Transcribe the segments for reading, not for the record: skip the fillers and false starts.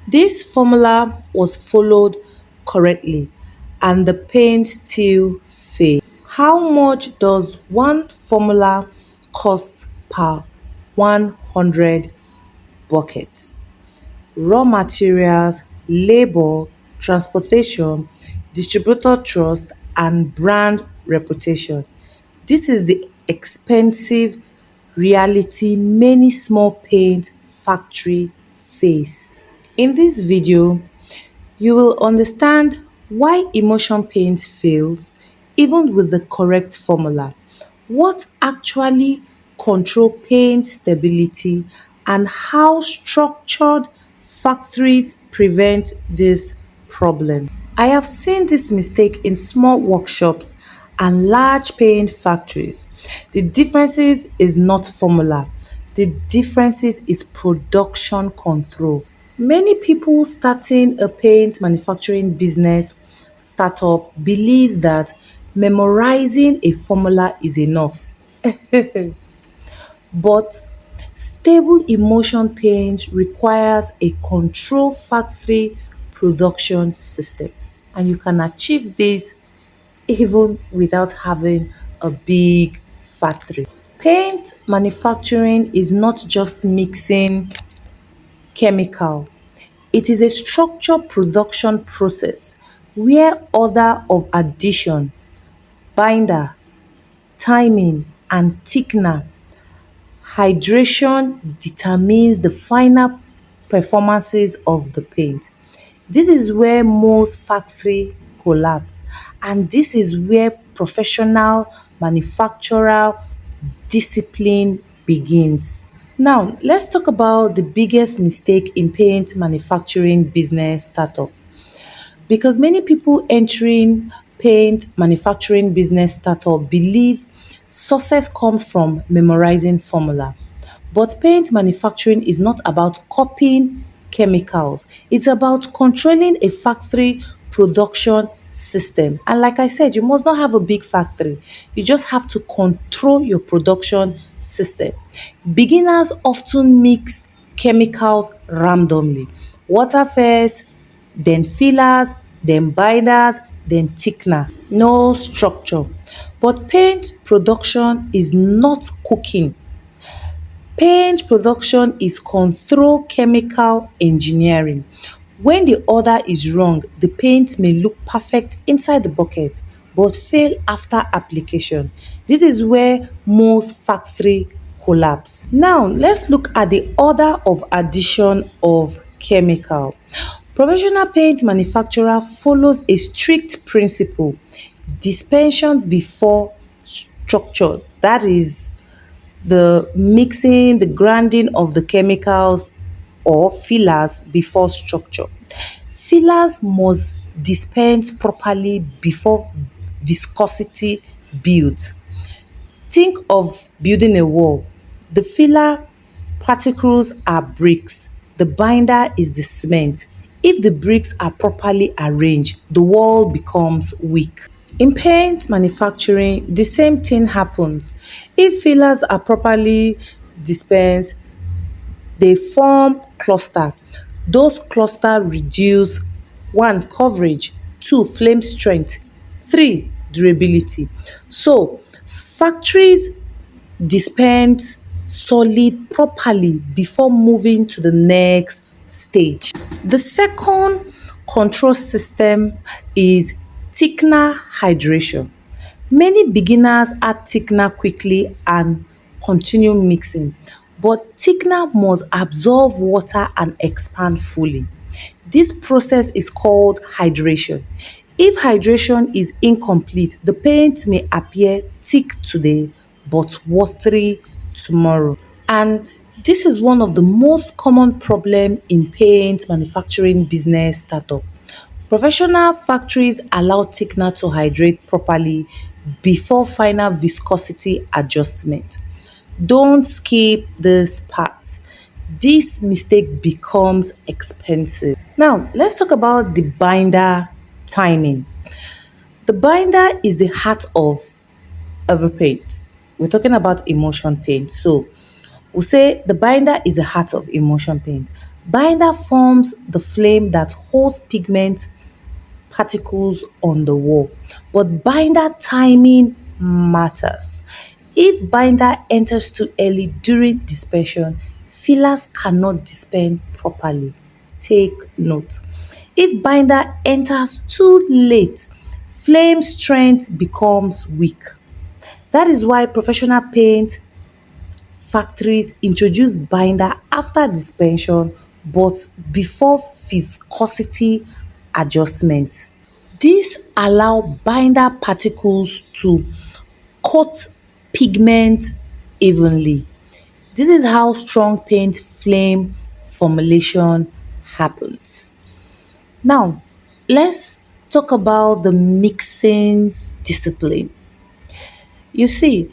This formula was followed correctly and the paint still failed. How much does one formula cost per 100 buckets? Raw materials, labor, transportation, distributor trust, and brand reputation. This is the expensive reality many small paint factory face. In this video, you will understand why emulsion paint fails even with the correct formula, what actually control paint stability, and how structured factories prevent this problem. I have seen this mistake in small workshops and large paint factories. The differences is not formula. The differences is production control. Many people starting a paint manufacturing business startup believes that memorizing a formula is enough. But stable emulsion paint requires a controlled factory production system, and you can achieve this even without having a big factory. Paint manufacturing is not just mixing chemical. It is a structured production process where order of addition, binder, timing, and thickener hydration determines the final performances of the paint. This is where most factory collapse, and this is where professional manufacturer discipline begins. Now, let's talk about the biggest mistake in paint manufacturing business startup. Because many people entering paint manufacturing business startup believe success comes from memorizing formula. But paint manufacturing is not about copying chemicals. It's about controlling a factory production system. And like I said, you must not have a big factory. You just have to control your production system. Beginners often mix chemicals randomly. Water first, then fillers, then binders, then thickener. No structure. But paint production is not cooking. Paint production is control chemical engineering. When the order is wrong, the paint may look perfect inside the bucket but fail after application. This is where most factory collapse. Now, let's look at the order of addition of chemical. Professional paint manufacturer follows a strict principle: dispersion before structure. That is the mixing, the grinding of the chemicals or fillers before structure. Fillers must dispense properly before viscosity builds. Think of building a wall. The filler particles are bricks. The binder is the cement. If the bricks are properly arranged, the wall becomes weak. In paint manufacturing, the same thing happens. If fillers are properly dispensed, they form cluster. Those cluster reduce: one, coverage; two, flame strength; three, durability. So factories dispense solid properly before moving to the next stage. The second control system is thickener hydration. Many beginners add thickener quickly and continue mixing, but thickener must absorb water and expand fully. This process is called hydration. If hydration is incomplete, the paint may appear thick today but watery tomorrow. And this is one of the most common problem in paint manufacturing business startup. Professional factories allow thickener to hydrate properly before final viscosity adjustment. Don't skip this part. This mistake becomes expensive. Now, let's talk about the binder timing. The binder is the heart of every paint. We're talking about emulsion paint. So we'll say the binder is the heart of emulsion paint. Binder forms the flame that holds pigment particles on the wall, but binder timing matters. If binder enters too early during dispersion, fillers cannot disperse properly. Take note. If binder enters too late, flame strength becomes weak. That is why professional paint factories introduce binder after dispersion but before viscosity adjustment. This allow binder particles to coat pigment evenly. This is how strong paint flame formulation happens. Now, let's talk about the mixing discipline. You see,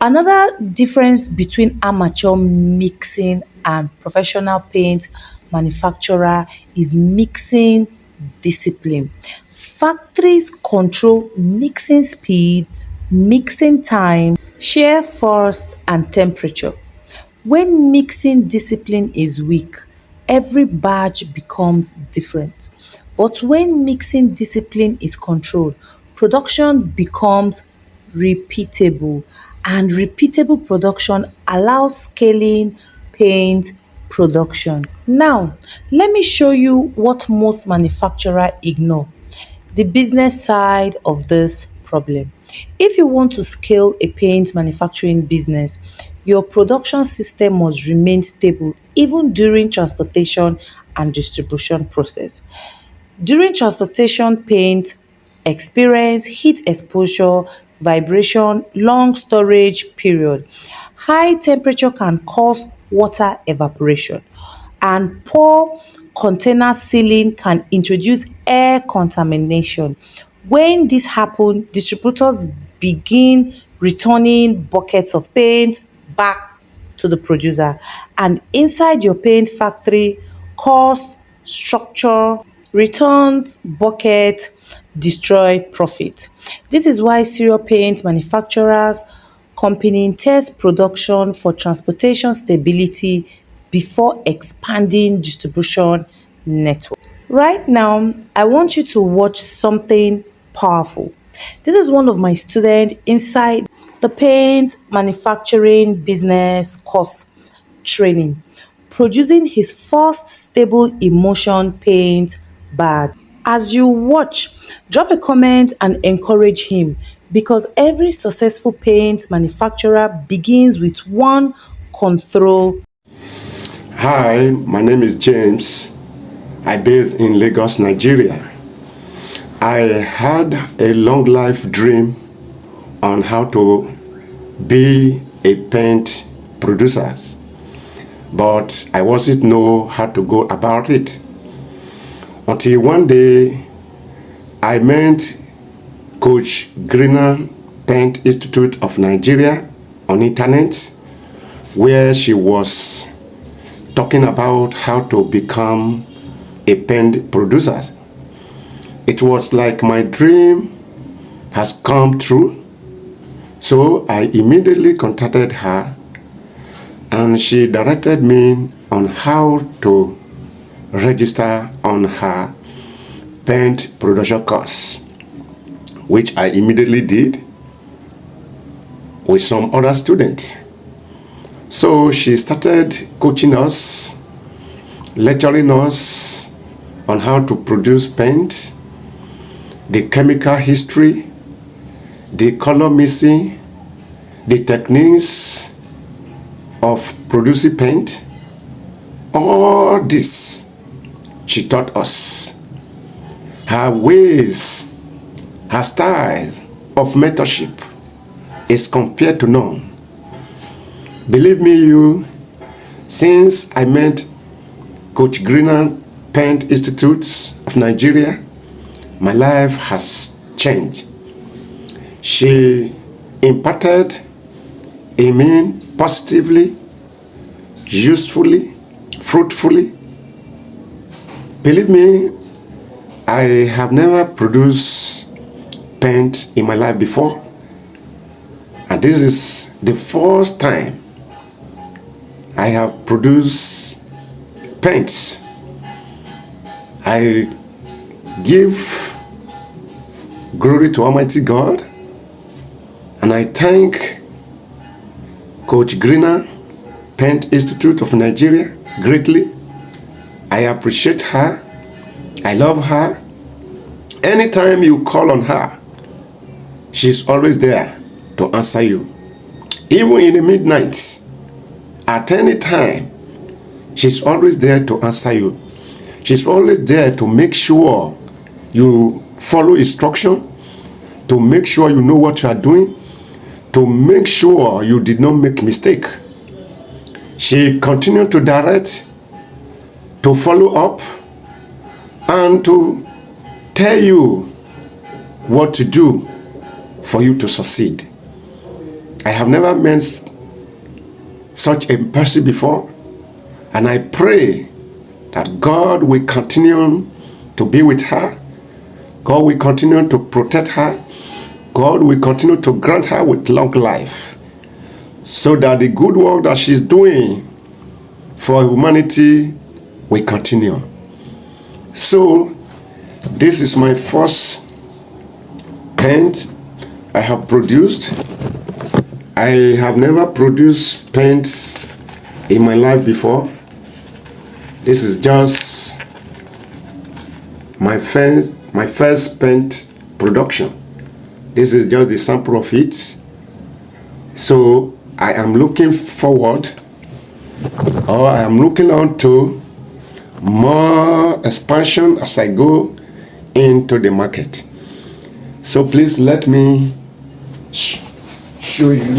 another difference between amateur mixing and professional paint manufacturer is mixing discipline. Factories control mixing speed, mixing time, shear force and temperature. When mixing discipline is weak, every batch becomes different. But when mixing discipline is controlled, production becomes repeatable, and repeatable production allows scaling paint production. Now, let me show you what most manufacturers ignore: the business side of this problem. If you want to scale a paint manufacturing business, your production system must remain stable even during transportation and distribution process. During transportation, paint experience heat exposure, vibration, long storage period. High temperature can cause water evaporation, and poor container sealing can introduce air contamination. When this happens, distributors begin returning buckets of paint back to the producer, and inside your paint factory, cost, structure, returns, bucket, destroy profit. This is why serial paint manufacturers company test production for transportation stability before expanding distribution network. Right now, I want you to watch something powerful. This is one of my students inside the paint manufacturing business course training, producing his first stable emulsion paint bag. As you watch, drop a comment and encourage him, because every successful paint manufacturer begins with one control. Hi, my name is James. I base in Lagos, Nigeria. I had a long life dream on how to be a paint producer, but I wasn't know how to go about it. Until one day I met Coach Glina Paint Institute of Nigeria on internet, where she was talking about how to become a paint producer. It was like my dream has come true. So I immediately contacted her, and she directed me on how to register on her paint production course, which I immediately did with some other students. So she started coaching us, lecturing us on how to produce paint, the chemical history, the color mixing, the techniques of producing paint. All this she taught us. Her ways, her style of mentorship is compared to none. Believe me, you, since I met Coach Glina Paint Institute of Nigeria, my life has changed. She imparted in me positively, usefully, fruitfully. Believe me, I have never produced paint in my life before, and this is the first time I have produced paints I give glory to Almighty God, and I thank Coach Glina, Paint Institute of Nigeria, greatly. I appreciate her. I love her. Anytime you call on her, she's always there to answer you. Even in the midnight, at any time, she's always there to answer you. She's always there to make sure you follow instruction, to make sure you know what you are doing, to make sure you did not make mistake. She continued to direct, to follow up, and to tell you what to do for you to succeed. I have never met such a person before, and I pray that God will continue to be with her. God will continue to protect her. God will continue to grant her with long life, so that the good work that she's doing for humanity will continue. So, this is my first paint I have produced. I have never produced paint in my life before. This is just my first paint production. This is just the sample of it. So I am looking forward, or I am looking on to more expansion as I go into the market. So please let me show you.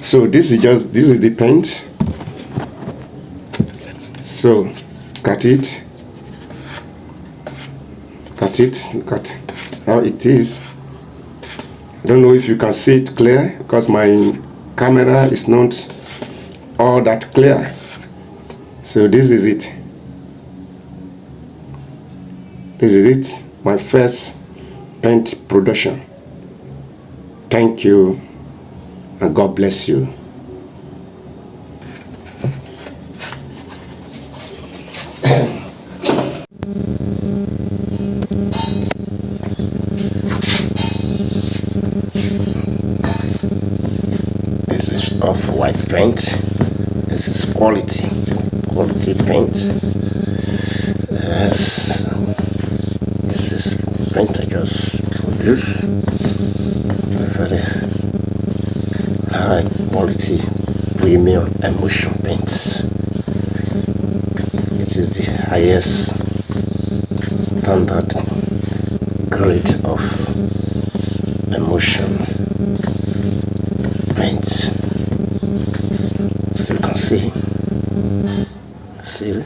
So this is the paint. So cut it, look at how it is. I don't know if you can see it clear, because my camera is not all that clear. So this is it. This is it, my first paint production. Thank you, and God bless you. This is off-white paint. This is quality paint. Yes, this is paint I just produced. Very high quality premium emulsion paints. This is the highest standard grade of emulsion paint. As you can see it?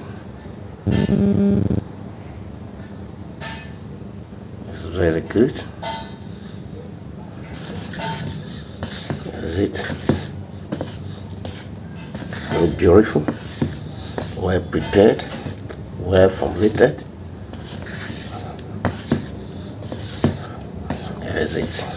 It's very good. Is it so beautiful, well prepared, well formulated? Here is it.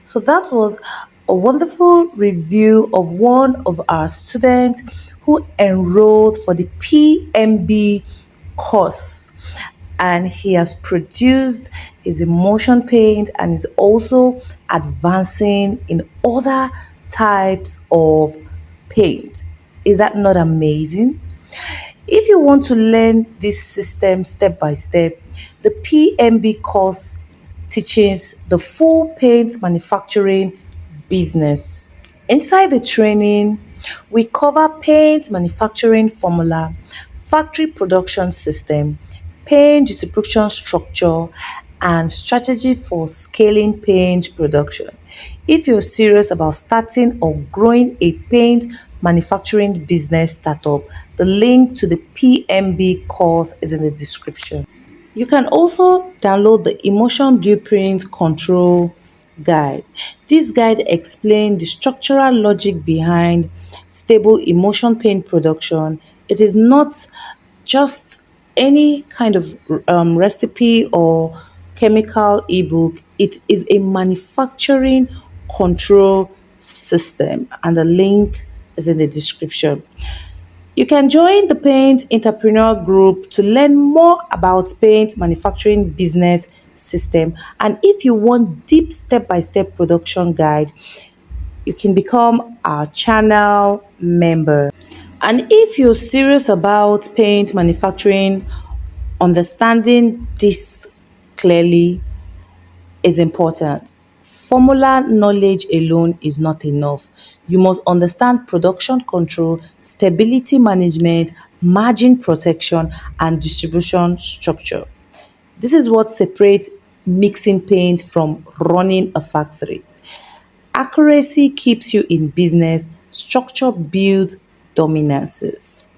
So that was a wonderful review of one of our students who enrolled for the PMB course, and he has produced his emotion paint and is also advancing in other types of paint. Is that not amazing? If you want to learn this system step by step, the PMB course teaches the full paint manufacturing business. Inside the training, we cover paint manufacturing formula, factory production system, paint distribution structure, and strategy for scaling paint production. If you're serious about starting or growing a paint manufacturing business startup, the link to the PMB course is in the description. You can also download the Emotion Blueprint Control Guide. This guide explains the structural logic behind stable emotion paint production. It is not just any kind of recipe or chemical ebook. It is a manufacturing control system, and the link is in the description. You can join the Paint Entrepreneur Group to learn more about paint manufacturing business system. And if you want deep step-by-step production guide, you can become our channel member. And if you're serious about paint manufacturing, understanding this clearly is important. Formula knowledge alone is not enough. You must understand production control, stability management, margin protection, and distribution structure. This is what separates mixing paint from running a factory. Accuracy keeps you in business, structure builds dominances.